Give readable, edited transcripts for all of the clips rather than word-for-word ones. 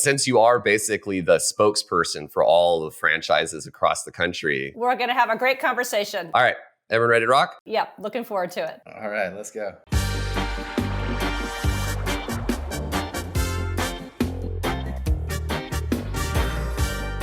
since you are basically the spokesperson for all the franchises across the country, we're going to have a great conversation. All right. Everyone ready to rock? Yeah, looking forward to it. All right, let's go.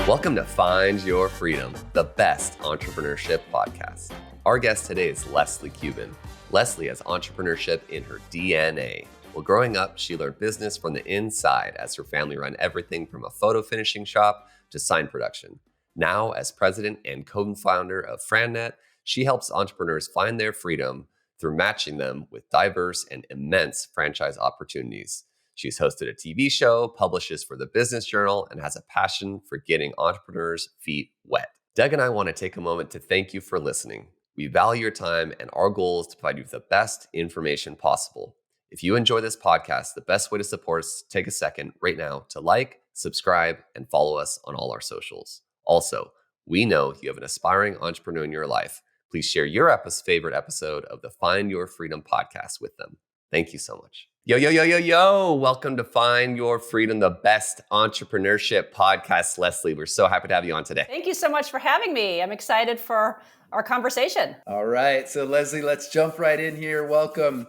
Welcome to Find Your Freedom, the best entrepreneurship podcast. Our guest today is Leslie Kuban. Leslie has entrepreneurship in her DNA. Well, growing up, she learned business from the inside as her family ran everything from a photo finishing shop to sign production. Now, as president and co-founder of FranNet, she helps entrepreneurs find their freedom through matching them with diverse and immense franchise opportunities. She's hosted a TV show, publishes for the Business Journal, and has a passion for getting entrepreneurs' feet wet. Doug and I want to take a moment to thank you for listening. We value your time, and our goal is to provide you with the best information possible. If you enjoy this podcast, the best way to support us, take a second right now to like, subscribe, and follow us on all our socials. Also, we know you have an aspiring entrepreneur in your life. Please share your favorite episode of the Find Your Freedom podcast with them. Thank you so much. Yo, yo, yo, yo, yo. Welcome to Find Your Freedom, the best entrepreneurship podcast. Leslie, we're so happy to have you on today. Thank you so much for having me. I'm excited for our conversation. All right. So Leslie, let's jump right in here. Welcome.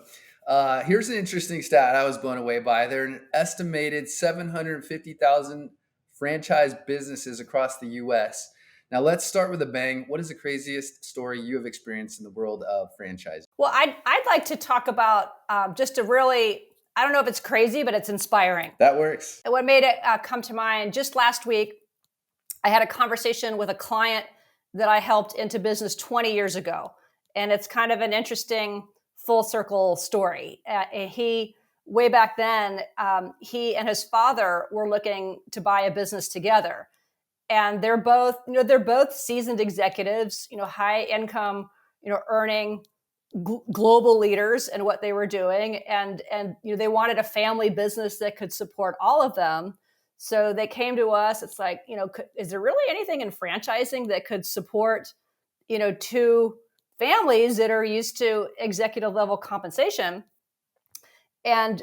Here's an interesting stat I was blown away by. There are an estimated 750,000 franchise businesses across the U.S. Now, let's start with a bang. What is the craziest story you have experienced in the world of franchising? Well, I'd like to talk about just a really, I don't know if it's crazy, but it's inspiring. That works. And what made it come to mind, just last week, I had a conversation with a client that I helped into business 20 years ago. And it's kind of an interesting full circle story. Way back then, he and his father were looking to buy a business together. And they're both seasoned executives, high income, earning global leaders in what they were doing. And they wanted a family business that could support all of them. So they came to us. It's like, is there really anything in franchising that could support, two families that are used to executive level compensation? And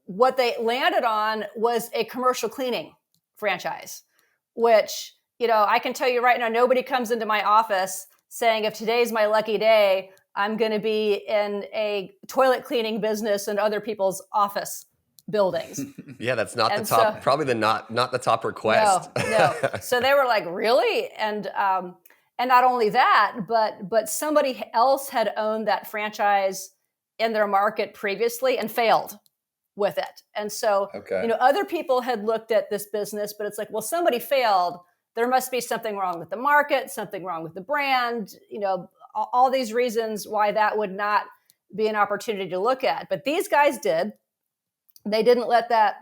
what they landed on was a commercial cleaning franchise, which, I can tell you right now, nobody comes into my office saying, if today's my lucky day, I'm going to be in a toilet cleaning business in other people's office buildings. Yeah, that's not the top, probably not the top request. No. So they were like, really? And not only that, but somebody else had owned that franchise in their market previously and failed with it. And so, other people had looked at this business, but it's like, well, somebody failed. There must be something wrong with the market, something wrong with the brand, all these reasons why that would not be an opportunity to look at. But these guys did. They didn't let that,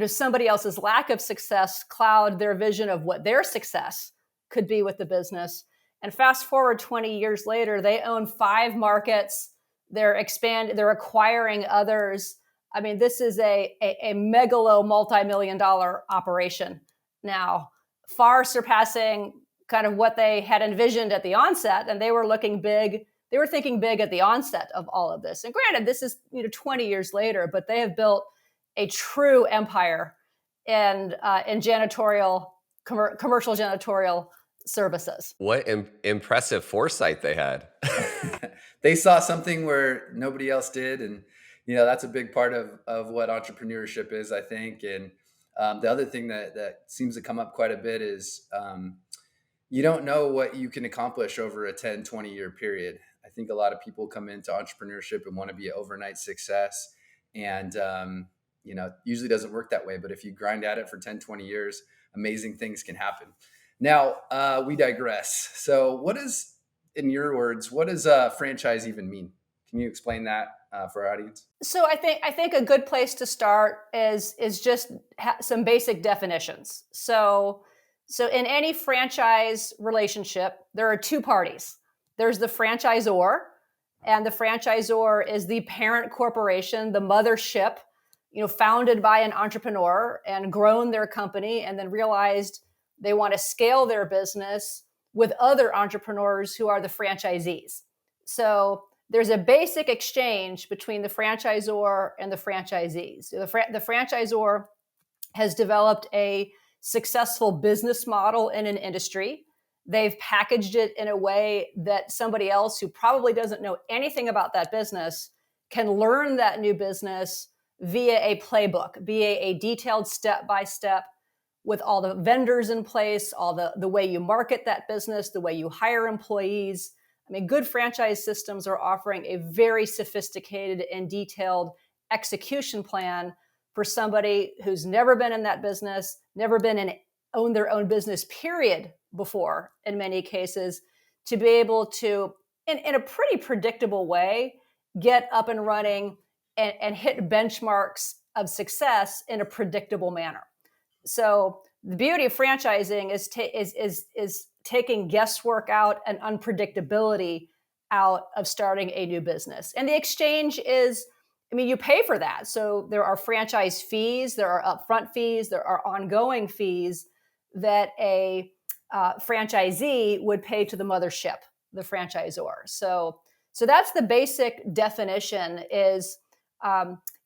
somebody else's lack of success cloud their vision of what their success could be with the business. And fast forward 20 years later, they own 5 markets. They're acquiring others. I mean, this is a megalo multi-million-dollar operation now, far surpassing kind of what they had envisioned at the onset. And they were looking big. They were thinking big at the onset of all of this. And granted, this is 20 years later, but they have built a true empire in janitorial, commercial janitorial services. What impressive foresight they had. They saw something where nobody else did. And, that's a big part of what entrepreneurship is, I think. And the other thing that seems to come up quite a bit is you don't know what you can accomplish over a 10, 20-year period. I think a lot of people come into entrepreneurship and want to be an overnight success. And, usually doesn't work that way. But if you grind at it for 10, 20 years, amazing things can happen. Now, we digress. So in your words, what does a franchise even mean? Can you explain that for our audience? So I think a good place to start is just some basic definitions. So in any franchise relationship, there are 2 parties. There's the franchisor, and the franchisor is the parent corporation, the mothership, founded by an entrepreneur and grown their company and then realized they want to scale their business with other entrepreneurs who are the franchisees. So there's a basic exchange between the franchisor and the franchisees. The franchisor has developed a successful business model in an industry. They've packaged it in a way that somebody else who probably doesn't know anything about that business can learn that new business via a playbook, via a detailed step-by-step with all the vendors in place, all the way you market that business, the way you hire employees. I mean, good franchise systems are offering a very sophisticated and detailed execution plan for somebody who's never been in that business, never owned their own business, period, before, in many cases, to be able to, in a pretty predictable way, get up and running and hit benchmarks of success in a predictable manner. So the beauty of franchising is taking guesswork out and unpredictability out of starting a new business. And the exchange is, I mean, you pay for that. So there are franchise fees, there are upfront fees, there are ongoing fees that a franchisee would pay to the mothership, the franchisor. So that's the basic definition is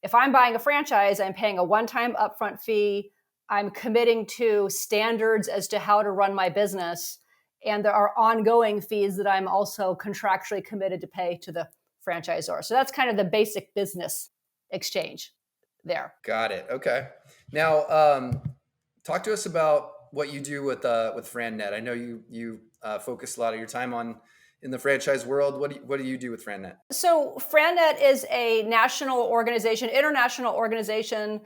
if I'm buying a franchise, I'm paying a one-time upfront fee. I'm committing to standards as to how to run my business. And there are ongoing fees that I'm also contractually committed to pay to the franchisor. So that's kind of the basic business exchange there. Got it. Okay. Now, talk to us about what you do with FranNet. I know you focus a lot of your time in the franchise world. What do you do with FranNet? So FranNet is a national organization, international organization.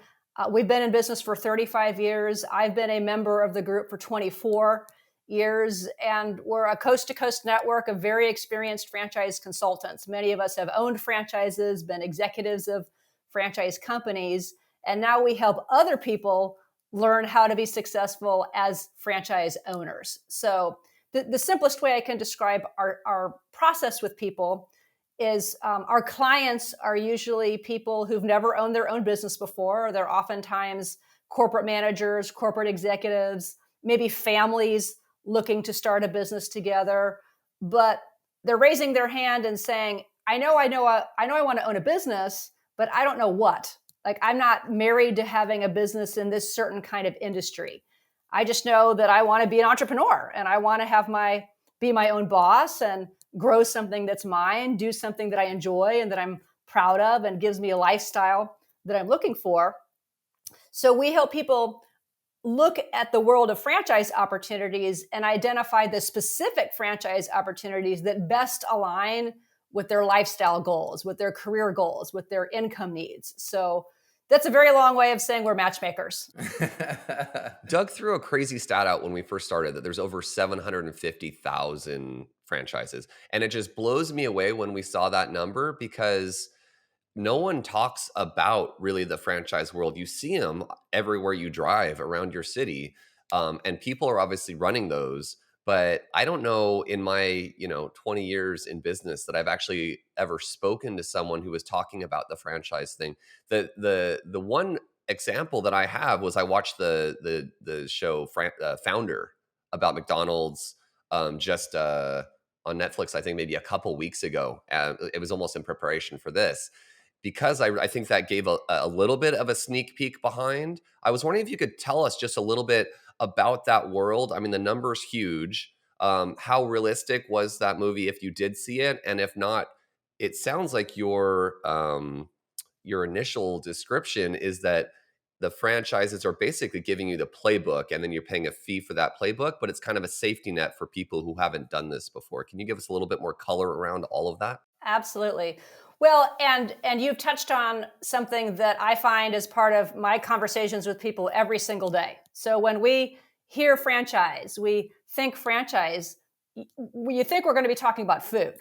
We've been in business for 35 years. I've been a member of the group for 24 years, and we're a coast-to-coast network of very experienced franchise consultants. Many of us have owned franchises, been executives of franchise companies, and now we help other people learn how to be successful as franchise owners. So the simplest way I can describe our process with people is our clients are usually people who've never owned their own business before. They're oftentimes corporate managers, corporate executives, maybe families looking to start a business together, but they're raising their hand and saying, I know I want to own a business, but I don't know what. Like, I'm not married to having a business in this certain kind of industry. I just know that I want to be an entrepreneur and I want to be my own boss and grow something that's mine, do something that I enjoy and that I'm proud of and gives me a lifestyle that I'm looking for. So we help people look at the world of franchise opportunities and identify the specific franchise opportunities that best align with their lifestyle goals, with their career goals, with their income needs. So that's a very long way of saying we're matchmakers. Doug threw a crazy stat out when we first started that there's over 750,000 franchises. And it just blows me away when we saw that number because no one talks about really the franchise world. You see them everywhere you drive around your city. And people are obviously running those. But I don't know in my 20 years in business that I've actually ever spoken to someone who was talking about the franchise thing. The one example that I have was I watched the show Founder about McDonald's just on Netflix. I think maybe a couple weeks ago. It was almost in preparation for this. Because I think that gave a little bit of a sneak peek behind. I was wondering if you could tell us just a little bit about that world. I mean, the number's huge. How realistic was that movie if you did see it? And if not, it sounds like your initial description is that the franchises are basically giving you the playbook and then you're paying a fee for that playbook, but it's kind of a safety net for people who haven't done this before. Can you give us a little bit more color around all of that? Absolutely. Well, and you've touched on something that I find as part of my conversations with people every single day. So when we hear franchise, we think franchise, you think we're going to be talking about food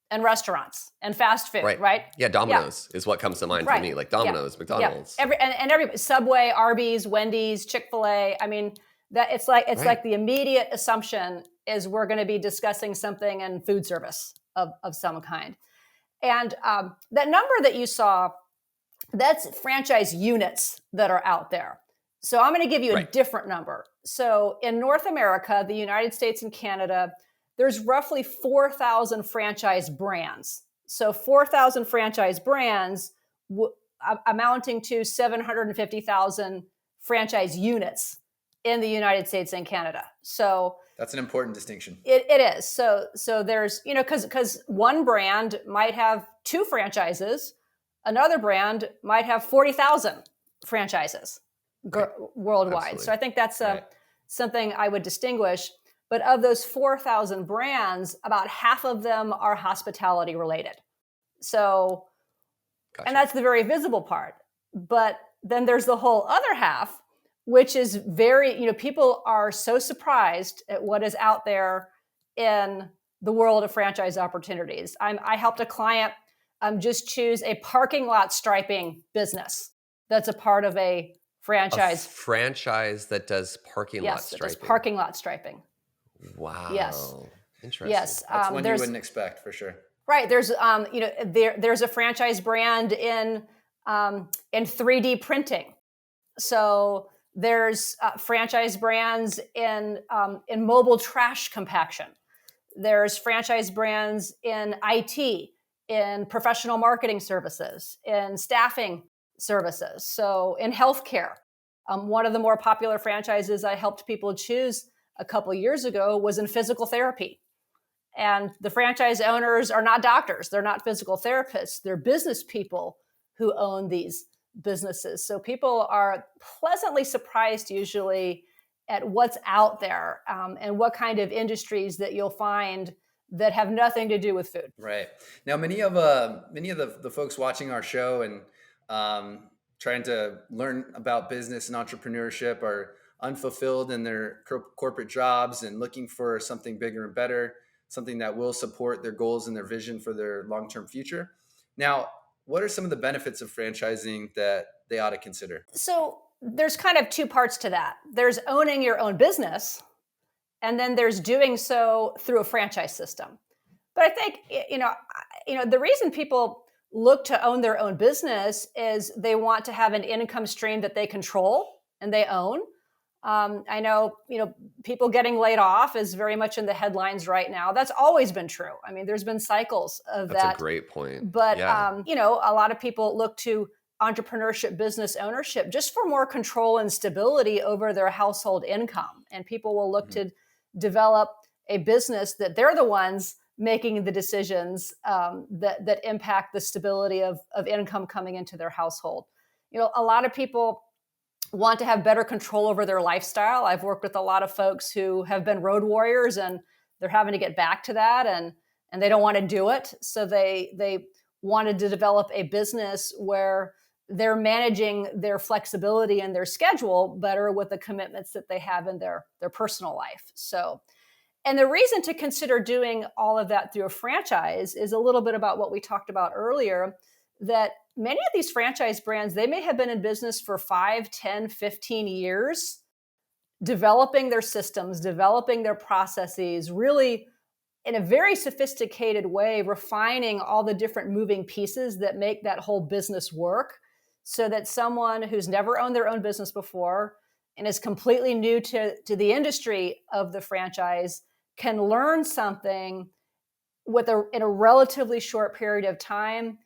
and restaurants and fast food, right? Yeah, Domino's is what comes to mind for me, like Domino's, McDonald's. Every Subway, Arby's, Wendy's, Chick-fil-A. I mean, that it's like the immediate assumption is we're going to be discussing something in food service of some kind. And that number that you saw, that's franchise units that are out there. So I'm going to give you a different number. So in North America, the United States and Canada, there's roughly 4,000 franchise brands. So 4,000 franchise brands amounting to 750,000 franchise units in the United States and Canada. So that's an important distinction. It is. So there's, because one brand might have 2 franchises, another brand might have 40,000 franchises worldwide. Absolutely. So I think that's something I would distinguish. But of those 4,000 brands, about half of them are hospitality related. So, Gotcha. And that's the very visible part. But then there's the whole other half, which is very, people are so surprised at what is out there in the world of franchise opportunities. I helped a client just choose a parking lot striping business that's a part of a franchise. A franchise that does parking lot striping. Yes, parking lot striping. Wow. Yes. Interesting. Yes. That's one you wouldn't expect for sure. Right. There's, there's a franchise brand in 3D printing. So there's franchise brands in mobile trash compaction. There's franchise brands in IT, in professional marketing services, in staffing services. So in healthcare, one of the more popular franchises I helped people choose a couple of years ago was in physical therapy. And the franchise owners are not doctors. They're not physical therapists. They're business people who own these businesses. So people are pleasantly surprised usually at what's out there and what kind of industries that you'll find that have nothing to do with food. Right. Now, many of the folks watching our show and trying to learn about business and entrepreneurship are unfulfilled in their corporate jobs and looking for something bigger and better, something that will support their goals and their vision for their long-term future. Now, what are some of the benefits of franchising that they ought to consider? So there's kind of 2 parts to that. There's owning your own business, and then there's doing so through a franchise system. But I think, the reason people look to own their own business is they want to have an income stream that they control and they own. I know, people getting laid off is very much in the headlines right now. That's always been true. I mean, there's been cycles of that. That's a great point. But, a lot of people look to entrepreneurship, business ownership, just for more control and stability over their household income. And people will look to develop a business that they're the ones making the decisions that impact the stability of income coming into their household. A lot of people want to have better control over their lifestyle. I've worked with a lot of folks who have been road warriors and they're having to get back to that and they don't want to do it. So they wanted to develop a business where they're managing their flexibility and their schedule better with the commitments that they have in their personal life. So, and the reason to consider doing all of that through a franchise is a little bit about what we talked about earlier, that many of these franchise brands, they may have been in business for 5, 10, 15 years, developing their systems, developing their processes, really in a very sophisticated way, refining all the different moving pieces that make that whole business work, so that someone who's never owned their own business before and is completely new to the industry of the franchise can learn something in a relatively short period of time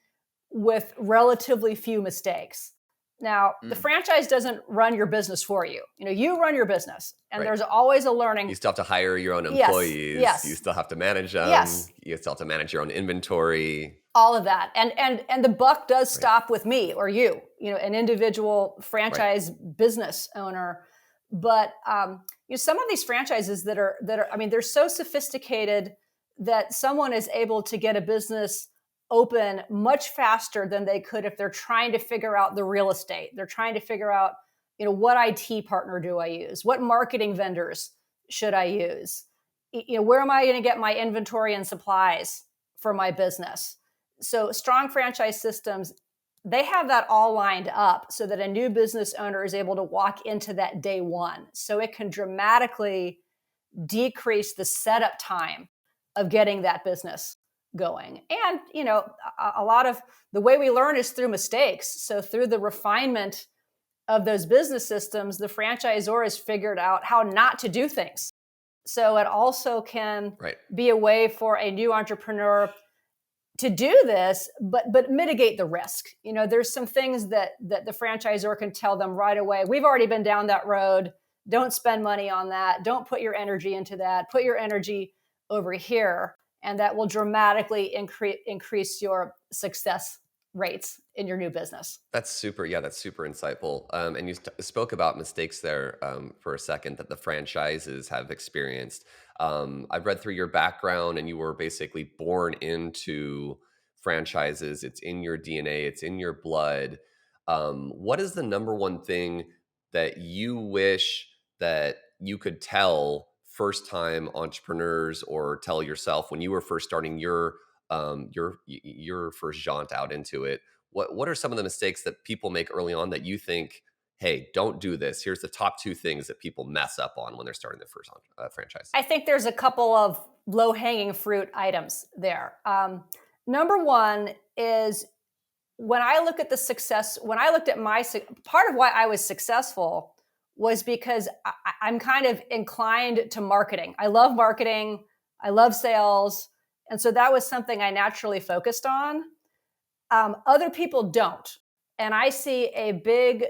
with relatively few mistakes. Now, the franchise doesn't run your business for you. You run your business, and there's always a learning. You still have to hire your own employees. Yes. You still have to manage them. Yes. You still have to manage your own inventory. All of that. And the buck does stop with me or you, an individual franchise business owner. But some of these franchises that are, they're so sophisticated that someone is able to get a business open much faster than they could if they're trying to figure out the real estate. They're trying to figure out, what IT partner do I use? What marketing vendors should I use? Where am I going to get my inventory and supplies for my business? So strong franchise systems, they have that all lined up so that a new business owner is able to walk into that day one. So it can dramatically decrease the setup time of getting that business going. And, a lot of the way we learn is through mistakes. So through the refinement of those business systems, the franchisor has figured out how not to do things. So it also can be a way for a new entrepreneur to do this, but mitigate the risk. There's some things that the franchisor can tell them right away. We've already been down that road. Don't spend money on that. Don't put your energy into that. Put your energy over here, and that will dramatically increase your success rates in your new business. That's super. Yeah, that's super insightful. And you spoke about mistakes there for a second that the franchises have experienced. I've read through your background, and you were basically born into franchises. It's in your DNA. It's in your blood. What is the number one thing that you wish that you could tell first-time entrepreneurs, or tell yourself when you were first starting your first jaunt out into it? What are some of the mistakes that people make early on that you think, hey, don't do this? Here's the top two things that people mess up on when they're starting their first franchise. I think there's a couple of low-hanging fruit items there. Number one is, when I look at the success, when I looked at part of why I was successful was because I'm kind of inclined to marketing. I love marketing. I love sales. And so that was something I naturally focused on. Other people don't. And I see a big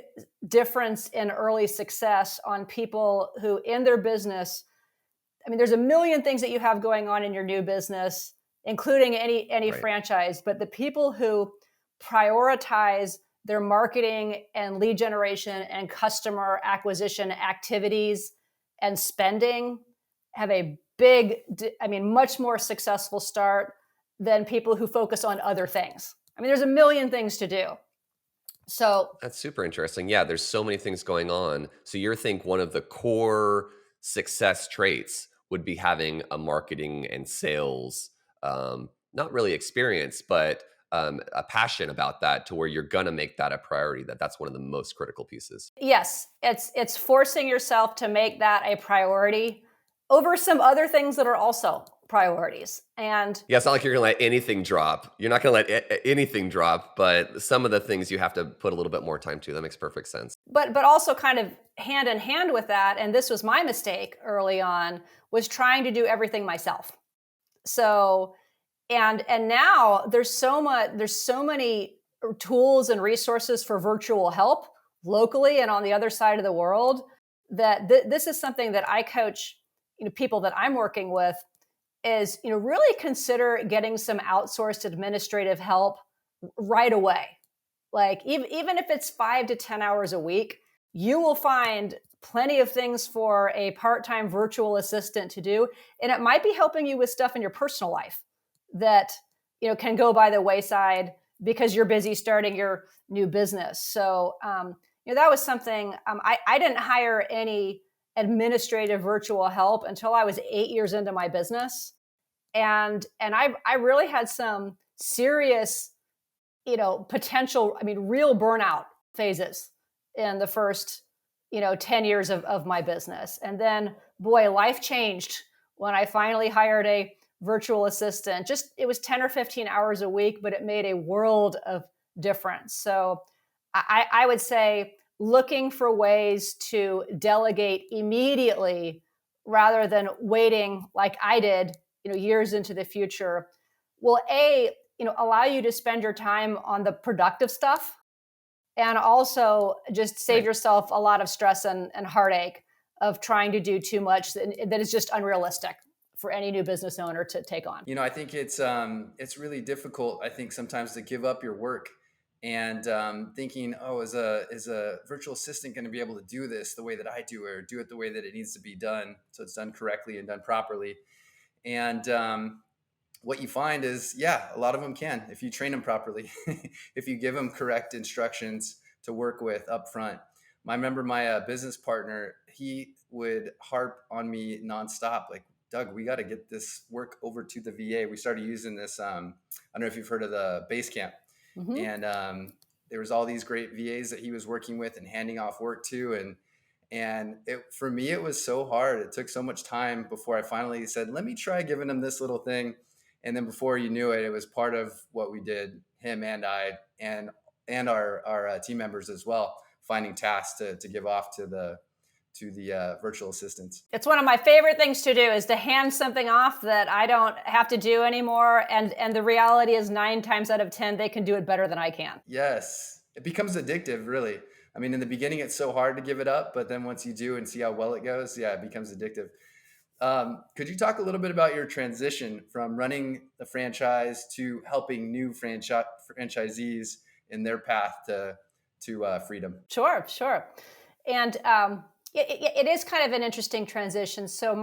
difference in early success on people who, in their business, there's a million things that you have going on in your new business, including any Right. franchise, but the people who prioritize their marketing and lead generation and customer acquisition activities and spending have a much more successful start than people who focus on other things. There's a million things to do. So That's super interesting. Yeah, there's so many things going on. So you think one of the core success traits would be having a marketing and sales, not really experience, but a passion about that, to where you're gonna make that a priority. That's one of the most critical pieces. yes, it's forcing yourself to make that a priority over some other things that are also priorities. And Yeah, it's not like you're gonna let anything drop. You're not gonna let anything drop, but some of the things you have to put a little bit more time to. That makes perfect sense. but also kind of hand in hand with that, and this was my mistake early on, was trying to do everything myself. So and now there's so many tools and resources for virtual help locally and on the other side of the world, that this is something that I coach people that I'm working with, is really consider getting some outsourced administrative help right away. Like, even if it's 5 to 10 hours a week, you will find plenty of things for a part-time virtual assistant to do. And it might be helping you with stuff in your personal life that can go by the wayside because you're busy starting your new business. So that was something. I didn't hire any administrative virtual help until I was 8 years into my business, and I really had some serious potential, real burnout phases in the first 10 years of my business. And then, boy, life changed when I finally hired a virtual assistant. Just, it was 10 or 15 hours a week, but it made a world of difference. So I would say, looking for ways to delegate immediately rather than waiting like I did years into the future, will allow you to spend your time on the productive stuff, and also just save Right. yourself a lot of stress and heartache of trying to do too much that is just unrealistic for any new business owner to take on. I think it's really difficult, I think, sometimes to give up your work and thinking, oh, is a virtual assistant going to be able to do this the way that I do, or do it the way that it needs to be done, so it's done correctly and done properly. And what you find is, yeah, a lot of them can, if you train them properly, if you give them correct instructions to work with up front. I remember my business partner, he would harp on me nonstop, like, Doug, we got to get this work over to the VA. We started using this. I don't know if you've heard of the Basecamp, Mm-hmm. and there was all these great VAs that he was working with and handing off work to, and for me, it was so hard. It took so much time before I finally said, let me try giving him this little thing. And then before you knew it, it was part of what we did, him and I, and our team members as well, finding tasks to give off to to the virtual assistants. It's one of my favorite things to do is to hand something off that I don't have to do anymore. And the reality is 9 times out of 10, they can do it better than I can. Yes. It becomes addictive, really. I mean, in the beginning, it's so hard to give it up, but then once you do and see how well it goes, yeah, it becomes addictive. Could you talk a little bit about your transition from running the franchise to helping new franchisees in their path to freedom? Sure. And it is kind of an interesting transition. So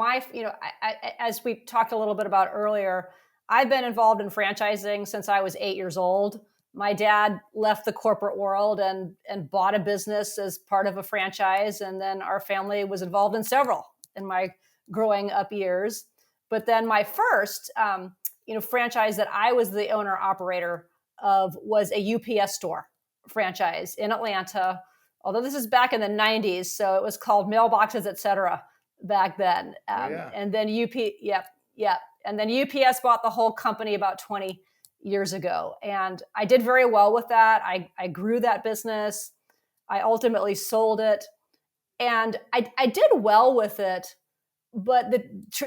as we talked a little bit about earlier, I've been involved in franchising since I was 8 years old. My dad left the corporate world and bought a business as part of a franchise. And then our family was involved in several in my growing up years. But then my first, franchise that I was the owner operator of was a UPS store franchise in Atlanta. Although this is back in the 90s, so it was called Mailboxes, Etc. back then. And then And then UPS bought the whole company about 20 years ago. And I did very well with that. I grew that business. I ultimately sold it. And I did well with it. But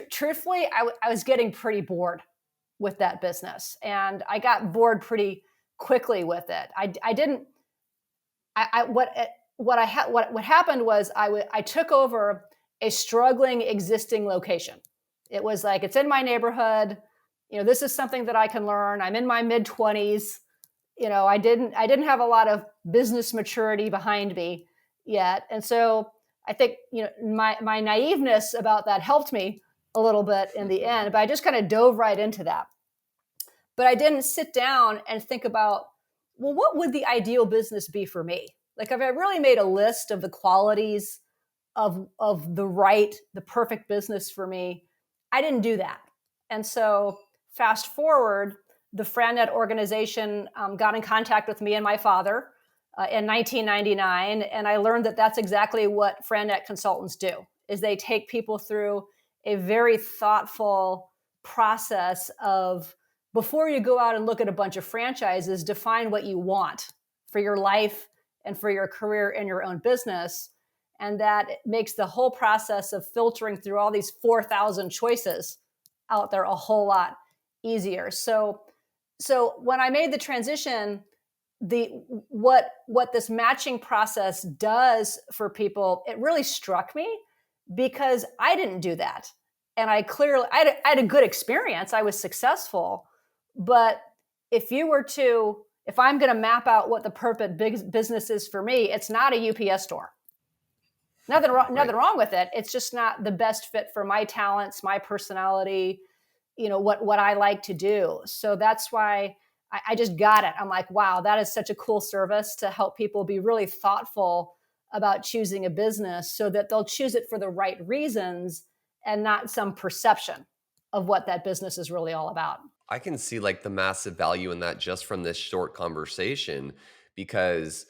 truthfully, I was getting pretty bored with that business. And I got bored pretty quickly with it. What happened was I took over a struggling existing location. It was like, it's in my neighborhood. This is something that I can learn. I'm in my mid-20s. I didn't have a lot of business maturity behind me yet. And so I think, my naiveness about that helped me a little bit in the end, but I just kind of dove right into that. But I didn't sit down and think about, well, what would the ideal business be for me? Like, if I really made a list of the qualities of the perfect business for me, I didn't do that. And so fast forward, the FranNet organization got in contact with me and my father in 1999. And I learned that that's exactly what FranNet consultants do, is they take people through a very thoughtful process of, before you go out and look at a bunch of franchises, define what you want for your life and for your career in your own business. And that makes the whole process of filtering through all these 4,000 choices out there a whole lot easier. So when I made the transition, what this matching process does for people, it really struck me because I didn't do that. And I had a good experience. I was successful. But if I'm going to map out what the perfect big business is for me, it's not a UPS store. Nothing wrong with it. It's just not the best fit for my talents, my personality, what I like to do. So that's why I just got it. I'm like, wow, that is such a cool service to help people be really thoughtful about choosing a business so that they'll choose it for the right reasons and not some perception of what that business is really all about. I can see like the massive value in that just from this short conversation, because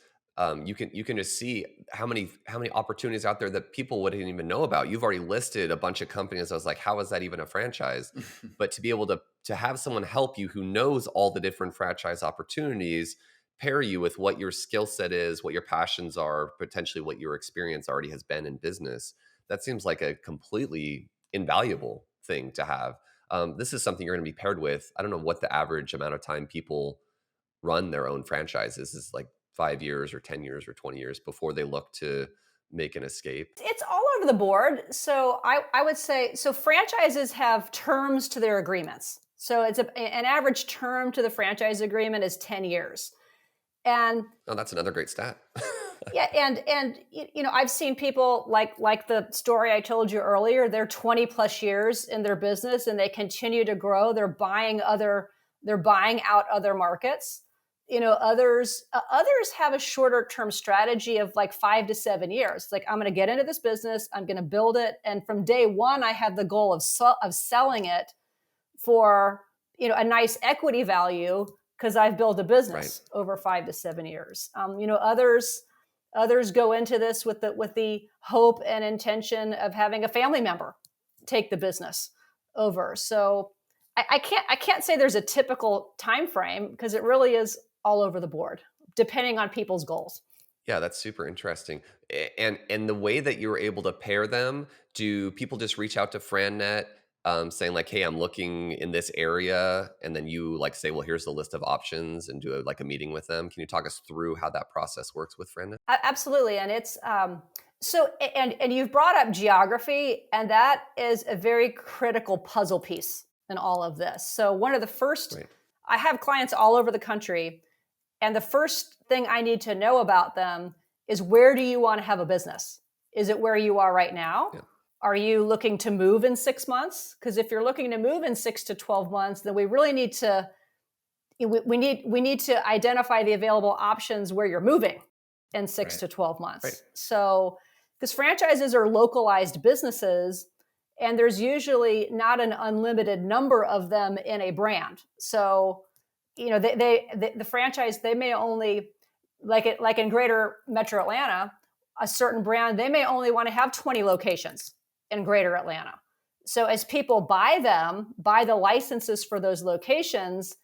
you can just see how many opportunities out there that people wouldn't even know about. You've already listed a bunch of companies. I was like, how is that even a franchise? But to be able to have someone help you who knows all the different franchise opportunities, pair you with what your skill set is, what your passions are, potentially what your experience already has been in business, that seems like a completely invaluable thing to have. This is something you're going to be paired with. I don't know what the average amount of time people run their own franchises is, like 5 years or 10 years or 20 years before they look to make an escape. It's all over the board. So I would say, so franchises have terms to their agreements. So it's an average term to the franchise agreement is 10 years. And that's another great stat. Yeah, and I've seen people like the story I told you earlier. They're 20 plus years in their business and they continue to grow. They're buying out other markets. Others have a shorter term strategy of like 5 to 7 years. Like, I'm going to get into this business, I'm going to build it, and from day one, I have the goal of selling it for a nice equity value because I've built a business over 5 to 7 years. Others go into this with the hope and intention of having a family member take the business over. So I can't say there's a typical time frame because it really is all over the board, depending on people's goals. Yeah, that's super interesting. And the way that you were able to pair them, do people just reach out to FranNet saying like, "Hey, I'm looking in this area," and then you like say, "Well, here's the list of options," and do like a meeting with them? Can you talk us through how that process works with FranNet? Absolutely, and it's and you've brought up geography, and that is a very critical puzzle piece in all of this. So one of the first, Right. I have clients all over the country, and the first thing I need to know about them is, where do you want to have a business? Is it where you are right now? Yeah. Are you looking to move in 6 months? Because if you're looking to move in 6 to 12 months, then we really need to we need to identify the available options where you're moving in six Right. to 12 Right. months. So, because franchises are localized businesses, and there's usually not an unlimited number of them in a brand. So, the franchise, they may only, like in greater metro Atlanta, a certain brand, they may only want to have 20 locations in greater Atlanta. So as people buy the licenses for those locations,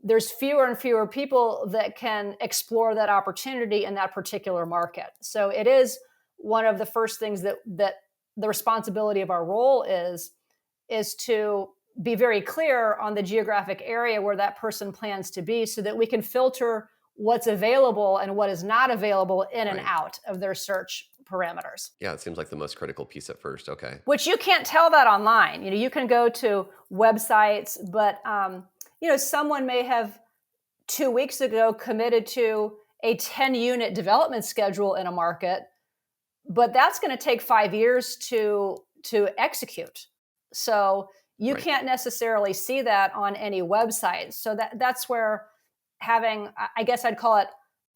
there's fewer and fewer people that can explore that opportunity in that particular market. So it is one of the first things that the responsibility of our role is to be very clear on the geographic area where that person plans to be, so that we can filter what's available and what is not available in and Right. out of their search parameters. Yeah, it seems like the most critical piece at first. Okay. Which you can't tell that online. You can go to websites, but someone may have 2 weeks ago committed to a 10-unit development schedule in a market, but that's going to take 5 years to execute. So you Right. can't necessarily see that on any website. So that's where having, I guess I'd call it,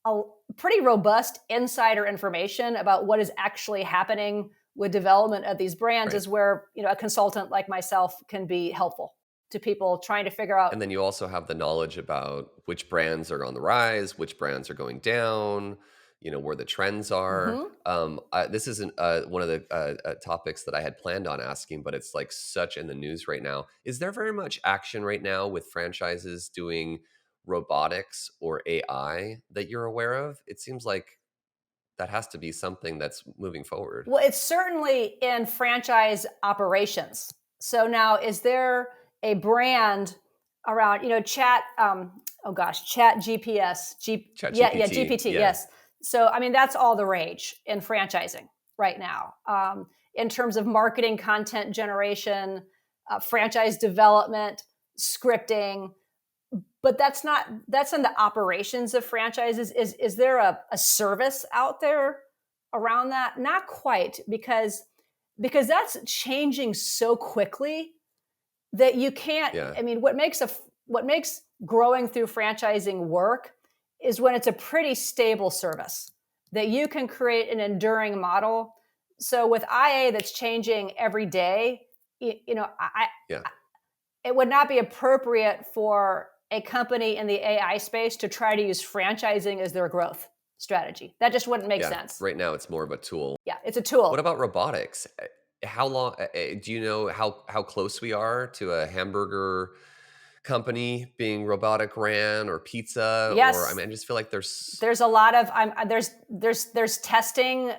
a pretty robust insider information about what is actually happening with development of these brands Right. is where a consultant like myself can be helpful to people trying to figure out. And then you also have the knowledge about which brands are on the rise, which brands are going down, where the trends are. Mhm. This isn't one of the topics that I had planned on asking, but it's like such in the news right now. Is there very much action right now with franchises doing robotics or AI that you're aware of? It seems like that has to be something that's moving forward. Well, it's certainly in franchise operations. So now, is there a brand around, chat, oh gosh, chat GPS, Chat yeah, GPT. GPT, Yeah. yes. So, I mean, that's all the rage in franchising right now. In terms of marketing, content generation, franchise development, scripting, but that's in the operations of franchises. Is there a service out there around that? Not quite, because that's changing so quickly that you can't. Yeah. I mean, what makes growing through franchising work is when it's a pretty stable service that you can create an enduring model. So with IA that's changing every day, Yeah. it would not be appropriate for a company in the AI space to try to use franchising as their growth strategy. That just wouldn't make Yeah. sense. Right now, it's more of a tool. Yeah, it's a What tool. about robotics? How long do you know how close we are to a hamburger company being robotic ran or pizza? Or I Yes, mean, I just feel like there's there's a lot of there's testing.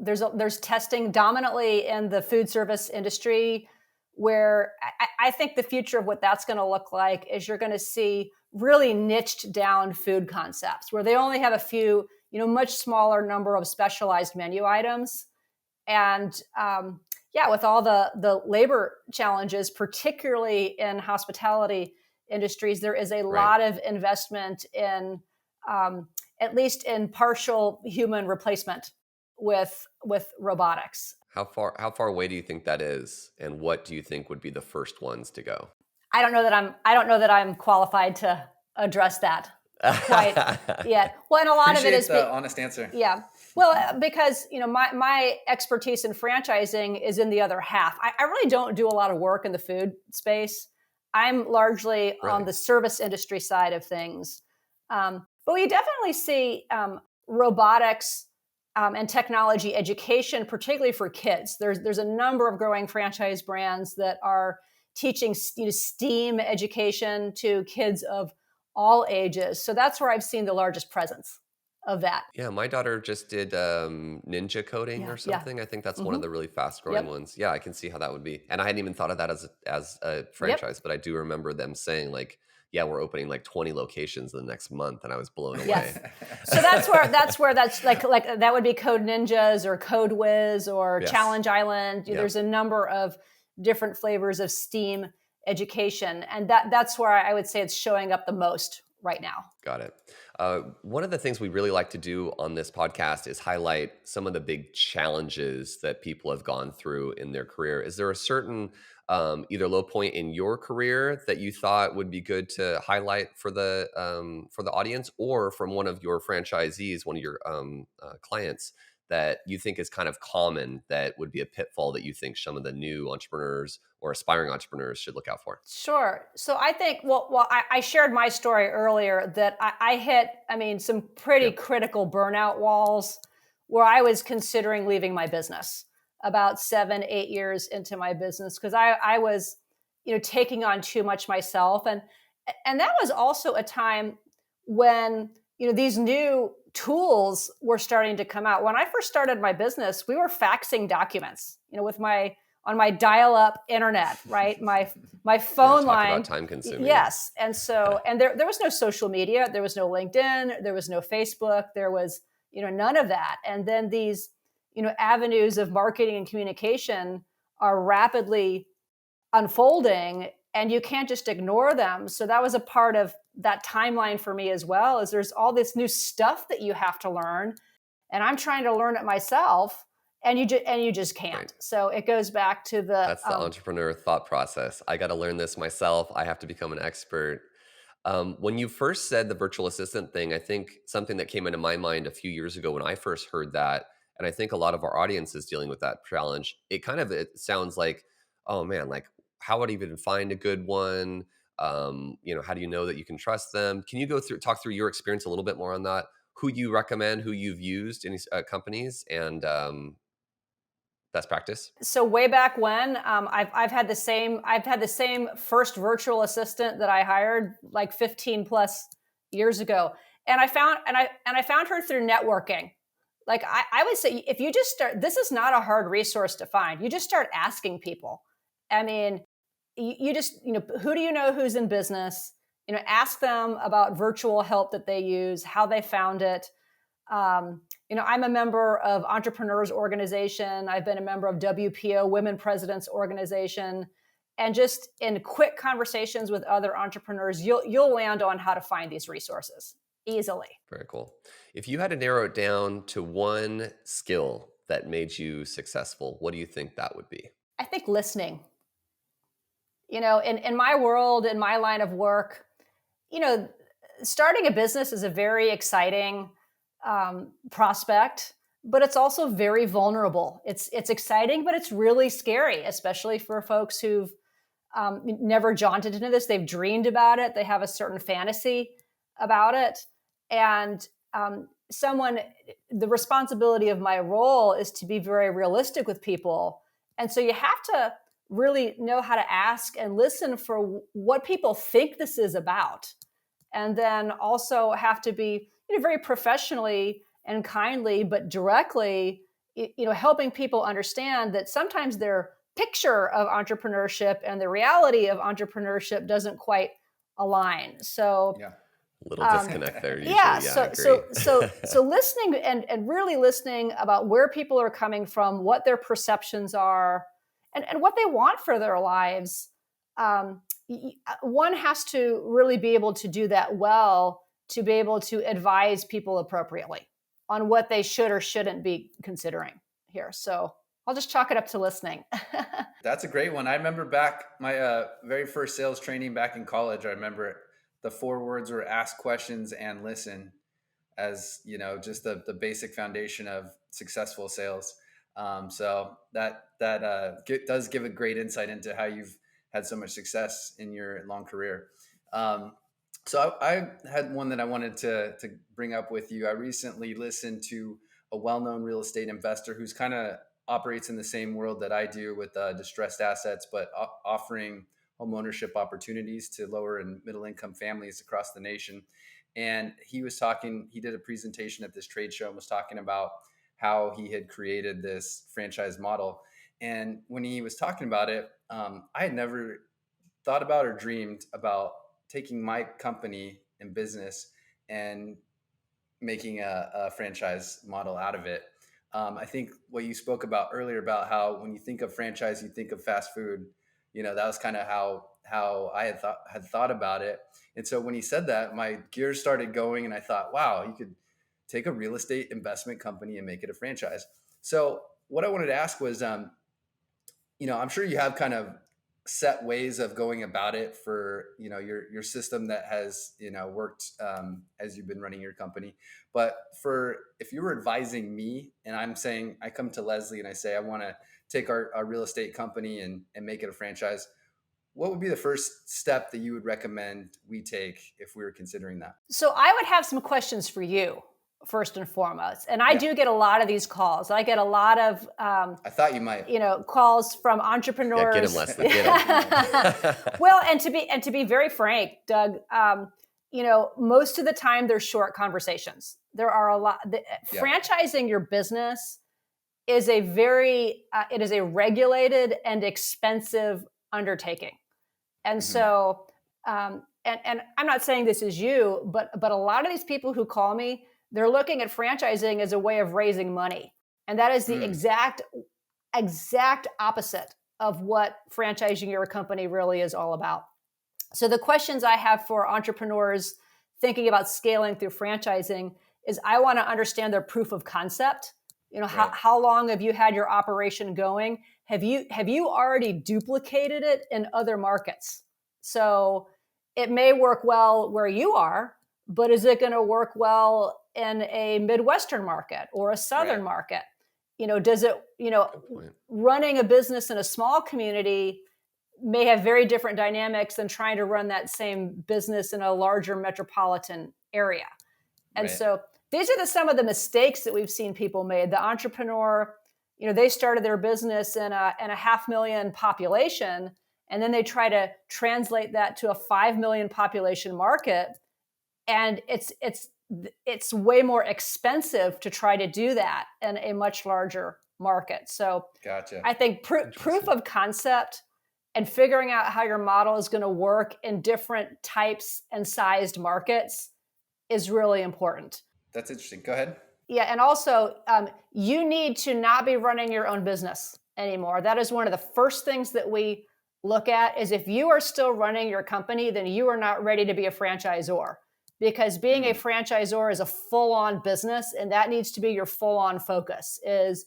There's testing dominantly in the food service industry, where I think the future of what that's going to look like is you're going to see really niched down food concepts where they only have a few, much smaller number of specialized menu items. And yeah, with all the labor challenges, particularly in hospitality industries, there is a right. lot of investment in at least in partial human replacement with robotics. How far away do you think that is? And what do you think would be the first ones to go? I don't know that I'm qualified to address that quite yet. Well, and a lot of it Appreciate is the honest answer. yeah. Well, because my expertise in franchising is in the other half. I really don't do a lot of work in the food space. I'm largely on Really? the service industry side of things. But we definitely see robotics and technology education, particularly for kids. There's a number of growing franchise brands that are teaching STEAM education to kids of all ages. So that's where I've seen the largest presence of that. Yeah, my daughter just did ninja coding Yeah, or yeah. something. I think that's one Hmm. of the really fast growing Yep, ones. Yeah, I can see how that would be. And I hadn't even thought of that as a yep. franchise, but I do remember them saying like, yeah, we're opening like 20 locations in the next month, and I was blown away. Yes. So that's like that would be Code Ninjas or Code Whiz or Yes. Challenge Island. Yep. There's a number of different flavors of STEAM education, and that's where I would say it's showing up the most right now. Got it. One of the things we really like to do on this podcast is highlight some of the big challenges that people have gone through in their career. Is there a certain either low point in your career that you thought would be good to highlight for the audience, or from one of your franchisees, one of your clients that you think is kind of common that would be a pitfall that you think some of the new entrepreneurs or aspiring entrepreneurs should look out for? Sure. So I think, I shared my story earlier that I hit, I mean, some pretty Yep. critical burnout walls where I was considering leaving my business about 7, 8 years into my business because I was, taking on too much myself. And that was also a time when, these new tools were starting to come out. When I first started my business, we were faxing documents, with my on my dial-up internet, right? My Yeah, phone talk about line. time consuming. Yes. And there was no social media, there was no LinkedIn, there was no Facebook, there was, none of that. And then these, avenues of marketing and communication are rapidly unfolding and you can't just ignore them. So that was a part of that timeline for me as well, is there's all this new stuff that you have to learn and I'm trying to learn it myself and you just Right. can't. So it goes back to the That's the entrepreneur thought process. I got to learn this myself. I have to become an expert. When you first said the virtual assistant thing, I think something that came into my mind a few years ago when I first heard that, and I think a lot of our audience is dealing with that challenge. It sounds like, oh man, like how would I even find a good one? How do you know that you can trust them? Can you talk through your experience a little bit more on that? Who you recommend, who you've used, any companies, and best practice? so way back when, I've had the same first virtual assistant that I hired like 15 plus years ago, and I found her through networking. Like I would say, if you just start, this is not a hard resource to find. You just start asking people. I mean, you just, who do you know who's in business? Ask them about virtual help that they use, how they found it. I'm a member of Entrepreneurs Organization. I've been a member of WPO, Women Presidents Organization, and just in quick conversations with other entrepreneurs, you'll land on how to find these resources easily. Very cool. If you had to narrow it down to one skill that made you successful, what do you think that would be? I think listening. In my world, in my line of work, you know, starting a business is a very exciting prospect, but it's also very vulnerable. It's exciting, but it's really scary, especially for folks who've never jaunted into this. They've dreamed about it. They have a certain fantasy about it, and the responsibility of my role is to be very realistic with people, and so you have to really know how to ask and listen for what people think this is about, and then also have to be very professionally and kindly but directly helping people understand that sometimes their picture of entrepreneurship and the reality of entrepreneurship doesn't quite align. So Yeah. Little um, disconnect there yeah, usually. Yeah, I so agree. so so so listening and really listening about where people are coming from, what their perceptions are, and what they want for their lives. One has to really be able to do that well to be able to advise people appropriately on what they should or shouldn't be considering here. So I'll just chalk it up to listening. That's a great one. I remember back my very first sales training back in college. I remember the four words were ask questions and listen, as just the basic foundation of successful sales. So that does give a great insight into how you've had so much success in your long career. So I had one that I wanted to bring up with you. I recently listened to a well-known real estate investor who's kind of operates in the same world that I do with distressed assets, but offering home ownership opportunities to lower and middle income families across the nation. And he did a presentation at this trade show and was talking about how he had created this franchise model. And when he was talking about it, I had never thought about or dreamed about taking my company and business and making a franchise model out of it. I think what you spoke about earlier about how when you think of franchise, you think of fast food. That was kind of how I had thought about it. And so when he said that, my gears started going, and I thought, wow, you could take a real estate investment company and make it a franchise. So what I wanted to ask was, I'm sure you have kind of set ways of going about it for, your system that has, worked as you've been running your company. But if you were advising me and I'm saying, I come to Leslie and I say, I want to take our real estate company and make it a franchise, what would be the first step that you would recommend we take if we were considering that? So I would have some questions for you first and foremost. And I do get a lot of these calls. I get a lot of, I thought you might, calls from entrepreneurs. Yeah, get him, Leslie. Get him. Well, and to be very frank, Doug, most of the time they're short conversations. There are a lot. Franchising your business is it is a regulated and expensive undertaking. And so, and I'm not saying this is you, but a lot of these people who call me, they're looking at franchising as a way of raising money. And that is the exact opposite of what franchising your company really is all about. So the questions I have for entrepreneurs thinking about scaling through franchising is, I want to understand their proof of concept. How long have you had your operation going? Have you already duplicated it in other markets? So it may work well where you are, but is it going to work well in a Midwestern market or a Southern market? Does it, running a business in a small community may have very different dynamics than trying to run that same business in a larger metropolitan area. And so these are some of the mistakes that we've seen people made. The entrepreneur, they started their business in a 500,000 population, and then they try to translate that to a 5 million population market. And it's way more expensive to try to do that in a much larger market. So gotcha. I think proof of concept and figuring out how your model is going to work in different types and sized markets is really important. That's interesting. Go ahead. Yeah. And also, you need to not be running your own business anymore. That is one of the first things that we look at, is if you are still running your company, then you are not ready to be a franchisor. Because being a franchisor is a full-on business, and that needs to be your full-on focus, is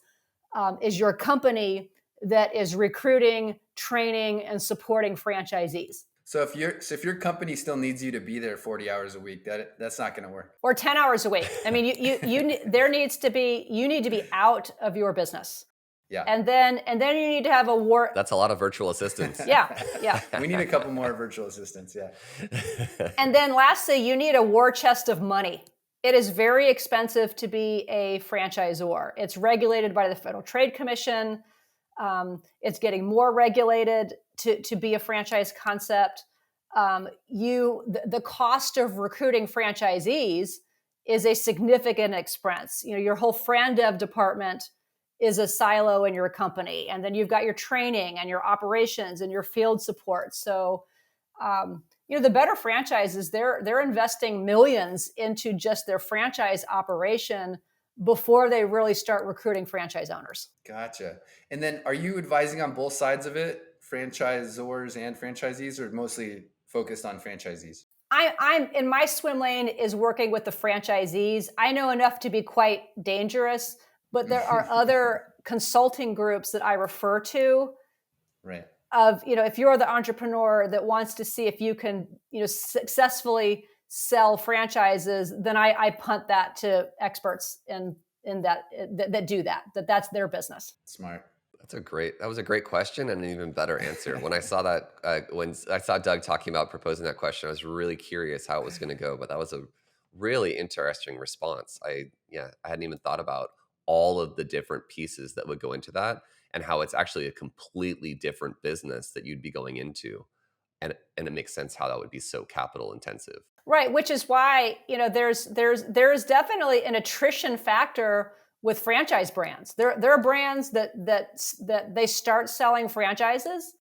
your company that is recruiting, training, and supporting franchisees. So if your company still needs you to be there 40 hours a week, that's not going to work. Or 10 hours a week. I mean, you need to be out of your business. Yeah. And then you need to have a war. That's a lot of virtual assistants. Yeah. We need a couple more virtual assistants. Yeah. And then lastly, you need a war chest of money. It is very expensive to be a franchisor. It's regulated by the Federal Trade Commission. It's getting more regulated to be a franchise concept. The cost of recruiting franchisees is a significant expense. Your whole FranDev department is a silo in your company. And then you've got your training and your operations and your field support. So, the better franchises, they're investing millions into just their franchise operation before they really start recruiting franchise owners. Gotcha. And then are you advising on both sides of it, franchisors and franchisees, or mostly focused on franchisees? I'm in my swim lane is working with the franchisees. I know enough to be quite dangerous, but there are other consulting groups that I refer to. Right. If you're the entrepreneur that wants to see if you can, successfully sell franchises, then I punt that to experts in that do that. That's their business. Smart. That was a great question and an even better answer. When I saw that, when I saw Doug talking about proposing that question, I was really curious how it was going to go, but that was a really interesting response. I hadn't even thought about all of the different pieces that would go into that and how it's actually a completely different business that you'd be going into. and it makes sense how that would be so capital intensive. Right, which is why, there's definitely an attrition factor with franchise brands. There are brands that they start selling franchises,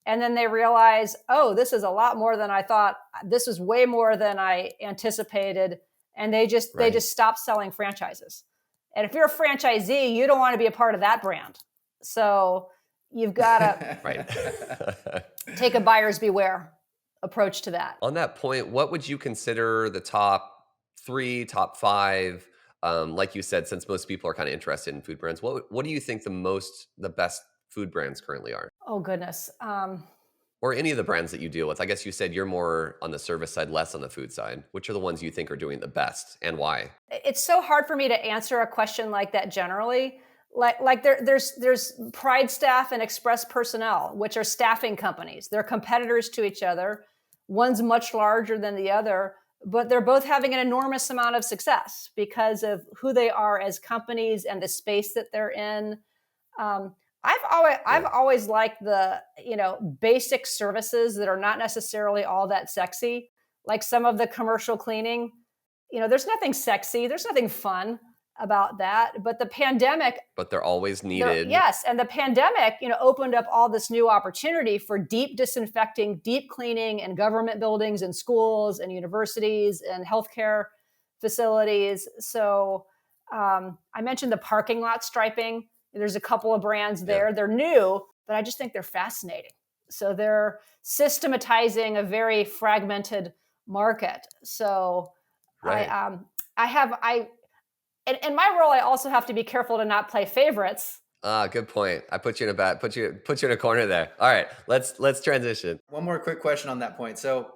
and then they realize, oh, this is a lot more than I thought. This is way more than I anticipated, and they just stop selling franchises. And if you're a franchisee, you don't want to be a part of that brand. So you've got to Right. take a buyer's beware approach to that. On that point, what would you consider the top 3, top 5? Like you said, since most people are kind of interested in food brands, what do you think the best food brands currently are? Oh, goodness. Or any of the brands that you deal with? I guess you said you're more on the service side, less on the food side. Which are the ones you think are doing the best, and why? It's so hard for me to answer a question like that generally. There's Pride Staff and Express Personnel, which are staffing companies. They're competitors to each other. One's much larger than the other, but they're both having an enormous amount of success because of who they are as companies and the space that they're in. I've always liked the basic services that are not necessarily all that sexy, like some of the commercial cleaning. There's nothing sexy, there's nothing fun about that. But the pandemic, But they're always needed. yes, and the pandemic, opened up all this new opportunity for deep disinfecting, deep cleaning in government buildings and schools and universities and healthcare facilities. So I mentioned the parking lot striping. There's a couple of brands there. Yeah. They're new, but I just think they're fascinating. So they're systematizing a very fragmented market. So Right. in my role, I also have to be careful to not play favorites. Good point. I put you in a corner there. All right, let's transition. One more quick question on that point. So,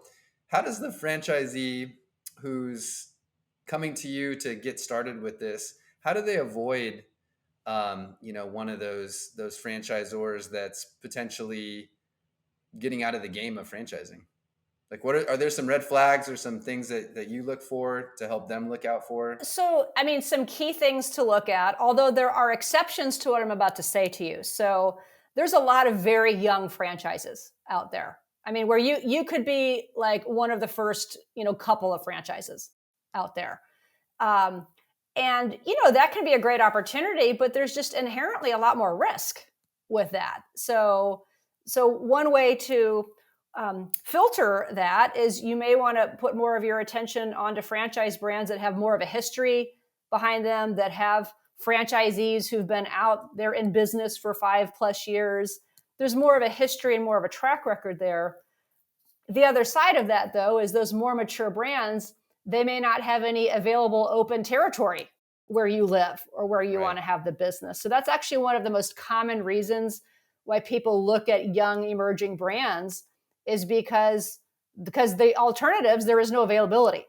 how does the franchisee who's coming to you to get started with this, how do they avoid, one of those franchisors that's potentially getting out of the game of franchising? Like, are there some red flags or some things that you look for to help them look out for? So, some key things to look at, although there are exceptions to what I'm about to say to you. So, there's a lot of very young franchises out there. Where you could be like one of the first, couple of franchises out there. And, that can be a great opportunity, but there's just inherently a lot more risk with that. So one way to filter that is you may want to put more of your attention onto franchise brands that have more of a history behind them, that have franchisees who've been out there in business for 5+ years. There's more of a history and more of a track record there. The other side of that, though, is those more mature brands, they may not have any available open territory where you live or where you want to have the business. So that's actually one of the most common reasons why people look at young emerging brands, is because the alternatives, there is no availability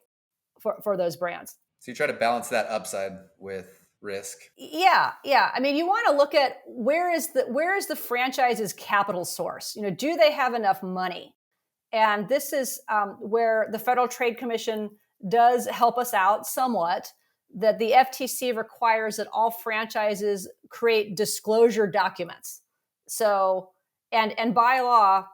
for those brands. So you try to balance that upside with risk. Yeah. You want to look at where is the franchise's capital source? Do they have enough money? And this is where the Federal Trade Commission does help us out somewhat, that the FTC requires that all franchises create disclosure documents. So, and by law,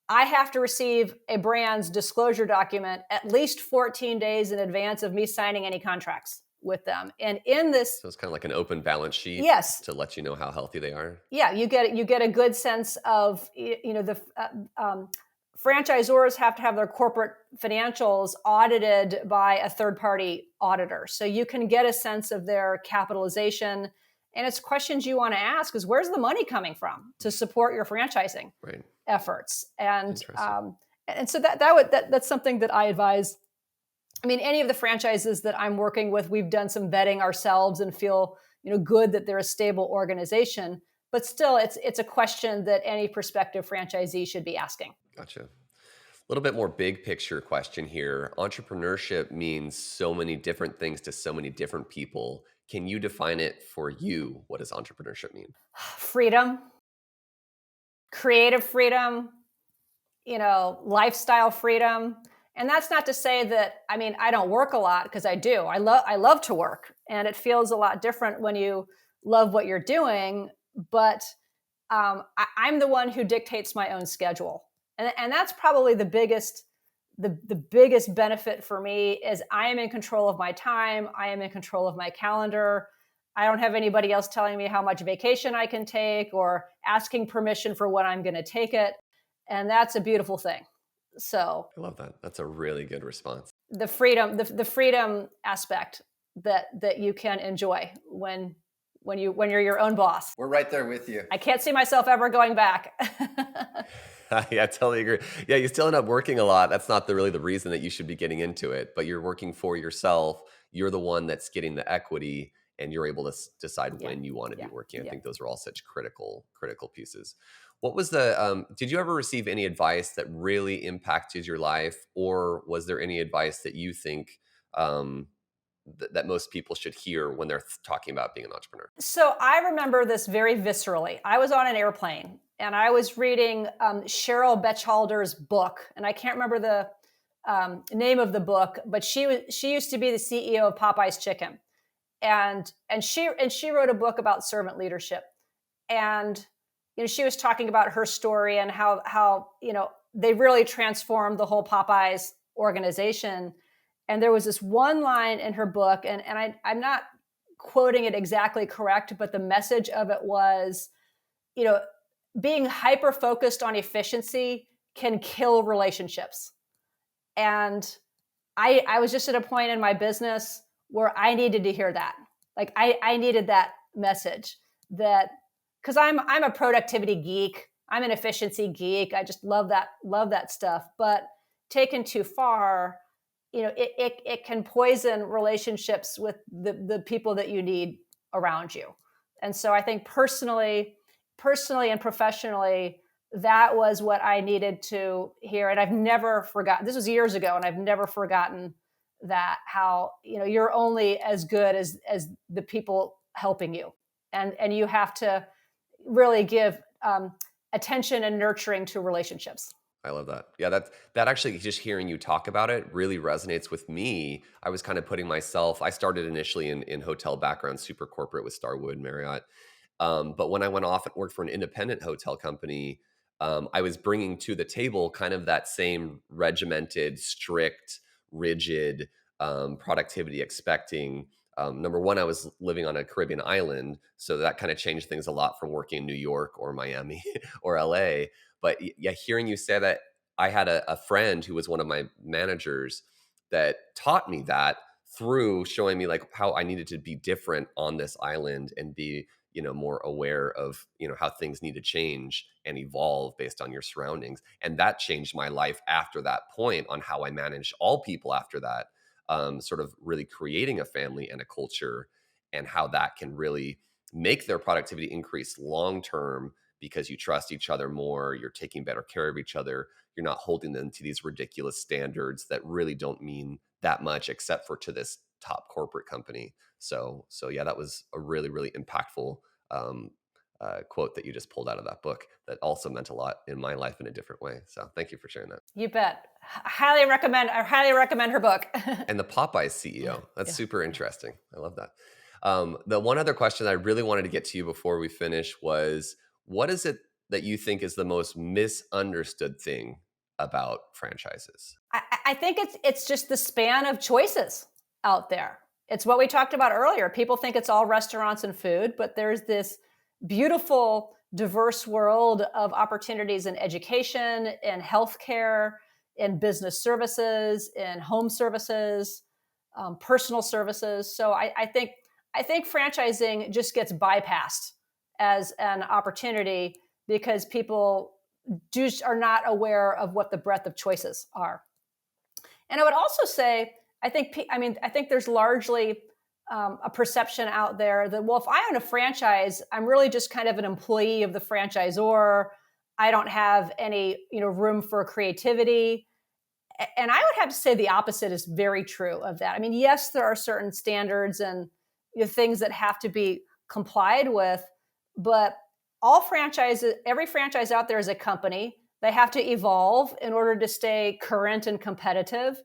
I have to receive a brand's disclosure document at least 14 days in advance of me signing any contracts with them. And in this, So it's kind of like an open balance sheet. Yes. To let you know how healthy they are. Yeah, you get a good sense of, the franchisors have to have their corporate financials audited by a third-party auditor. So you can get a sense of their capitalization. And it's questions you want to ask is, where's the money coming from to support your franchising efforts? And so that's something that I advise. Any of the franchises that I'm working with, we've done some vetting ourselves and feel good that they're a stable organization. But still, it's a question that any prospective franchisee should be asking. Gotcha. A little bit more big picture question here. Entrepreneurship means so many different things to so many different people. Can you define it for you? What does entrepreneurship mean? Freedom, creative freedom, lifestyle freedom. And that's not to say that, I don't work a lot, because I do. I love to work, and it feels a lot different when you love what you're doing. But I'm the one who dictates my own schedule. And that's probably the biggest benefit for me is I am in control of my time. I am in control of my calendar. I don't have anybody else telling me how much vacation I can take or asking permission for when I'm going to take it. And that's a beautiful thing. So I love that. That's a really good response. the freedom aspect that you can enjoy when you're your own boss. We're right there with you. I can't see myself ever going back. Yeah, I totally agree. Yeah, you still end up working a lot. That's not really the reason that you should be getting into it, but you're working for yourself. You're the one that's getting the equity, and you're able to decide when you want to be working. I think those are all such critical pieces. What was did you ever receive any advice that really impacted your life, or was there any advice that you think that most people should hear when they're talking about being an entrepreneur? So I remember this very viscerally. I was on an airplane and I was reading Cheryl Batchelder's book, and I can't remember the name of the book, but she used to be the CEO of Popeye's Chicken, and she wrote a book about servant leadership, and she was talking about her story and how they really transformed the whole Popeyes organization. And there was this one line in her book, and I'm not quoting it exactly correct, but the message of it was, being hyper focused on efficiency can kill relationships. And I was just at a point in my business where I needed to hear that. Like I needed that message, that because I'm a productivity geek, I'm an efficiency geek. I just love that stuff. But taken too far, it can poison relationships with the people that you need around you. And so I think personally and professionally, that was what I needed to hear. And I've never forgotten, this was years ago, and I've never forgotten that, how, you're only as good as the people helping you. And you have to really give attention and nurturing to relationships. I love that. Yeah, that actually, just hearing you talk about it really resonates with me. I was kind of putting myself, I started initially in hotel background, super corporate with Starwood, Marriott. But when I went off and worked for an independent hotel company, I was bringing to the table kind of that same regimented, strict, rigid productivity expecting. Number one, I was living on a Caribbean island, so that kind of changed things a lot from working in New York or Miami or LA. But yeah, hearing you say that, I had a friend who was one of my managers that taught me that through showing me like how I needed to be different on this island and be, more aware of, how things need to change and evolve based on your surroundings. And that changed my life after that point on how I manage all people after that, sort of really creating a family and a culture, and how that can really make their productivity increase long term, because you trust each other more, you're taking better care of each other, you're not holding them to these ridiculous standards that really don't mean that much except for to this top corporate company. So yeah, that was a really, really impactful quote that you just pulled out of that book that also meant a lot in my life in a different way. So thank you for sharing that. You bet. I highly recommend her book. And the Popeyes CEO, that's super interesting. I love that. The one other question I really wanted to get to you before we finish was, what is it that you think is the most misunderstood thing about franchises? I think it's just the span of choices out there. It's what we talked about earlier. People think it's all restaurants and food, but there's this beautiful, diverse world of opportunities in education, in healthcare, in business services, in home services, personal services. So I think franchising just gets bypassed as an opportunity because people just are not aware of what the breadth of choices are. And I would also say, I think there's largely a perception out there that, well, if I own a franchise, I'm really just kind of an employee of the franchisor. I don't have any, room for creativity. And I would have to say the opposite is very true of that. I mean, yes, there are certain standards and things that have to be complied with, but every franchise out there is a company. They have to evolve in order to stay current and competitive.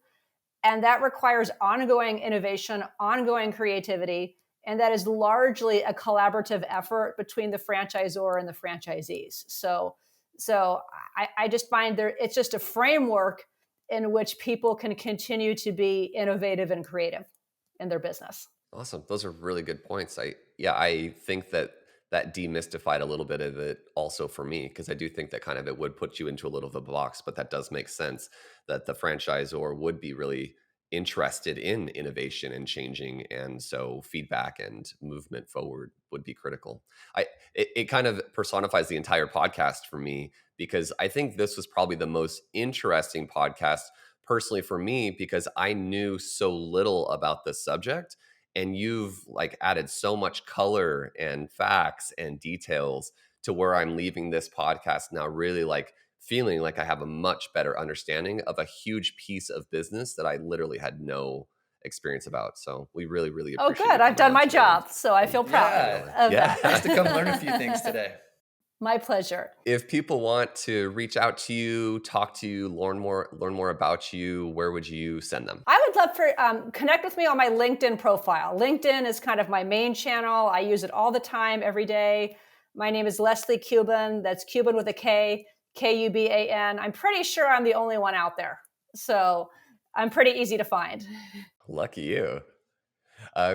And that requires ongoing innovation, ongoing creativity. And that is largely a collaborative effort between the franchisor and the franchisees. So So I just find it's just a framework in which people can continue to be innovative and creative in their business. Awesome. Those are really good points. I think that demystified a little bit of it also for me, because I do think that kind of it would put you into a little of a box, but that does make sense that the franchisor would be really interested in innovation and changing, and so feedback and movement forward would be critical. It kind of personifies the entire podcast for me, because I think this was probably the most interesting podcast personally for me, because I knew so little about the subject, and you've like added so much color and facts and details to where I'm leaving this podcast now really like feeling like I have a much better understanding of a huge piece of business that I literally had no experience about. So we really, really Oh, appreciate good. you I've coming done on my today. job, so I feel proud of Yeah. that. Nice to come learn a few things today. My pleasure. If people want to reach out to you, talk to you, learn more about you, where would you send them? I would love for connect with me on my LinkedIn profile. LinkedIn is kind of my main channel. I use it all the time, every day. My name is Leslie Kuban. That's Kuban with a K, Kuban. I'm pretty sure I'm the only one out there. So I'm pretty easy to find. Lucky you.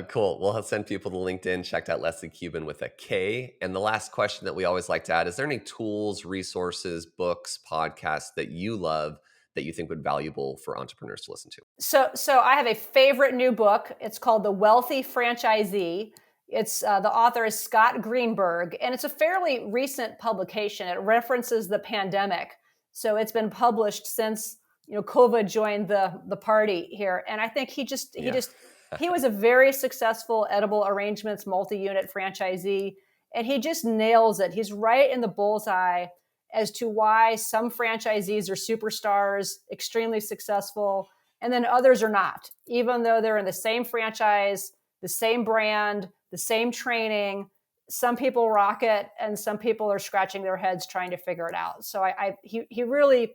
Cool. We'll send people to LinkedIn. Checked out Leslie Kuban with a K. And the last question that we always like to add, is there any tools, resources, books, podcasts that you love that you think would be valuable for entrepreneurs to listen to? So I have a favorite new book. It's called The Wealthy Franchisee. It's the author is Scott Greenberg, and it's a fairly recent publication. It references the pandemic. So it's been published since COVID joined the party here. And I think he was a very successful edible arrangements multi-unit franchisee, and he just nails it. He's right in the bullseye as to why some franchisees are superstars, extremely successful, and then others are not, even though they're in the same franchise, the same brand, the same training. Some people rock it, and some people are scratching their heads trying to figure it out. So he really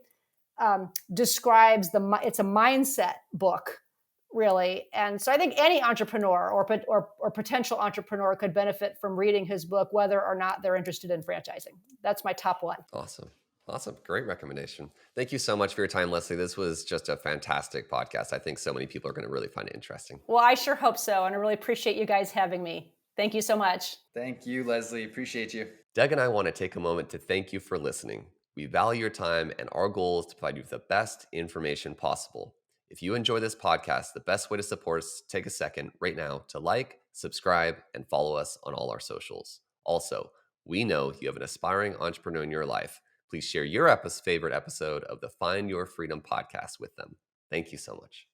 describes it's a mindset book, really. And so I think any entrepreneur or potential entrepreneur could benefit from reading his book, whether or not they're interested in franchising. That's my top one. Awesome. Great recommendation. Thank you so much for your time, Leslie. This was just a fantastic podcast. I think so many people are going to really find it interesting. Well, I sure hope so. And I really appreciate you guys having me. Thank you so much. Thank you, Leslie. Appreciate you. Doug and I want to take a moment to thank you for listening. We value your time, and our goal is to provide you with the best information possible. If you enjoy this podcast, the best way to support us, take a second right now to like, subscribe, and follow us on all our socials. Also, we know you have an aspiring entrepreneur in your life. Please share your favorite episode of the Find Your Freedom podcast with them. Thank you so much.